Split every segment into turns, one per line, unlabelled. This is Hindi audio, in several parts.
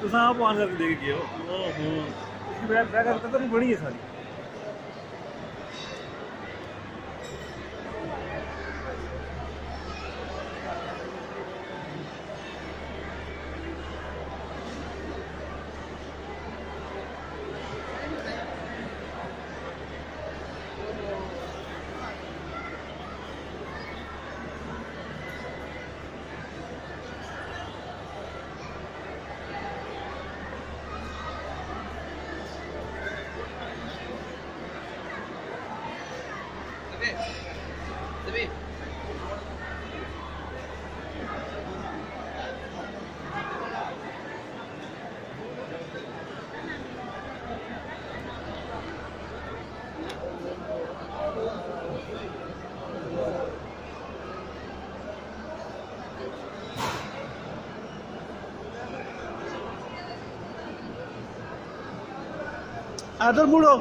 तुम आप ऑन करके देख गए हो। ओहो, इसकी बैक बैक करता तो बड़ी है सारी। इधर मुड़ो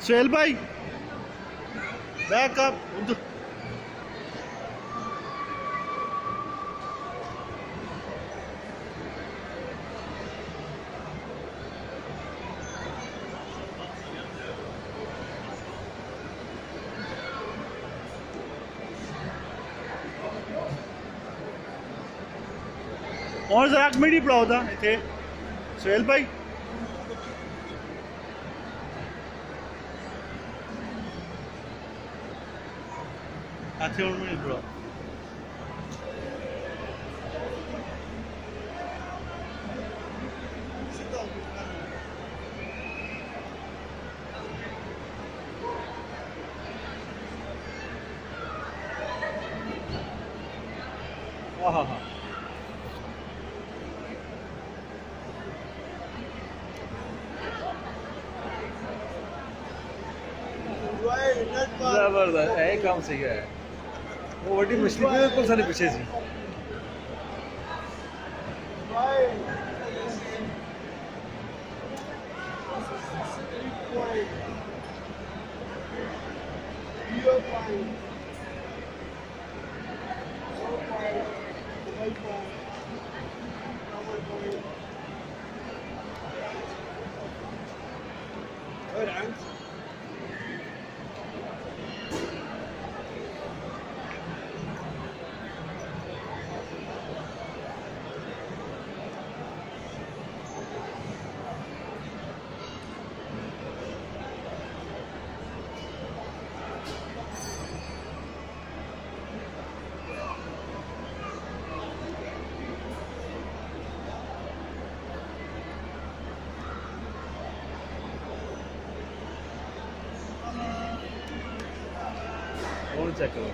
सुहेल भाई, बैक अप उधर। और जरा एक मिनट ही पड़ा होता इतने सुहेल भाई। अच्छा और मिनट पड़ा। हाँ हाँ जबरदस्त है, काम सही है। वो बड़ी मछली बिल्कुल सारे पीछे सी। और चेक करो,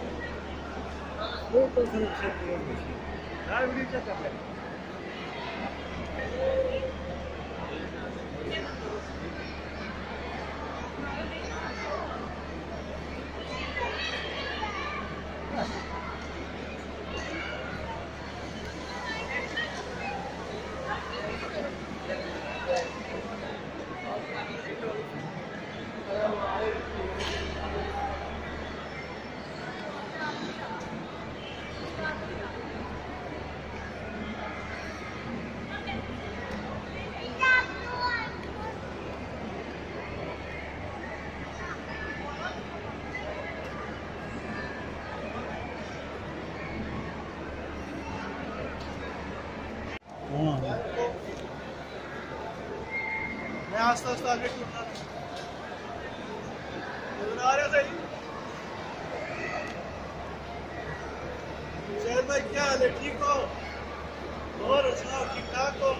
वो तो सब चेक करो, वीडियो चेक कर ले। मैं आस्ता आस्ता आगे टूटना आ रहा था। शहर भाई क्या हाल है, ठीक हो? और सुनाओ, ठीक ठाक हो?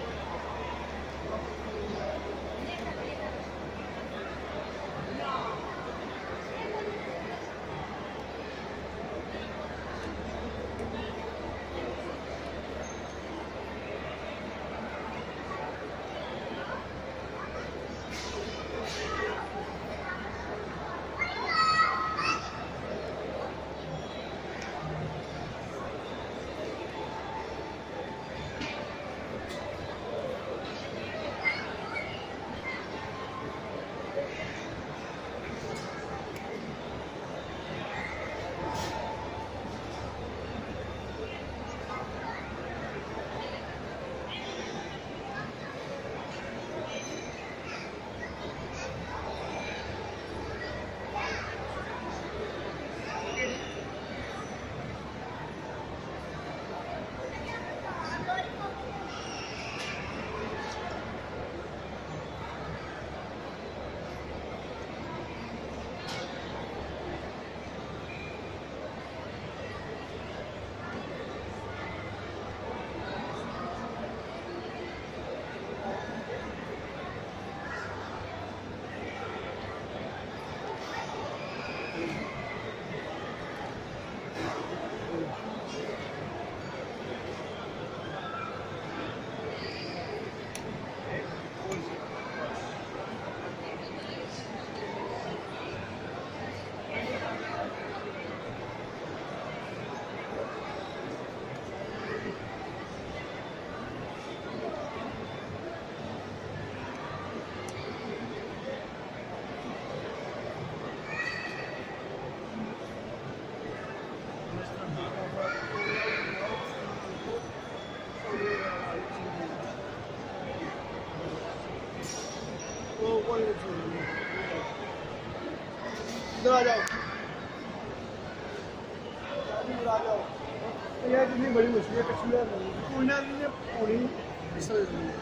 इधर आ जाओ, इधर आ जाओ। यार कितनी बड़ी मछली है, कछुआ नहीं, कोई ना पूरी इससे मछली है।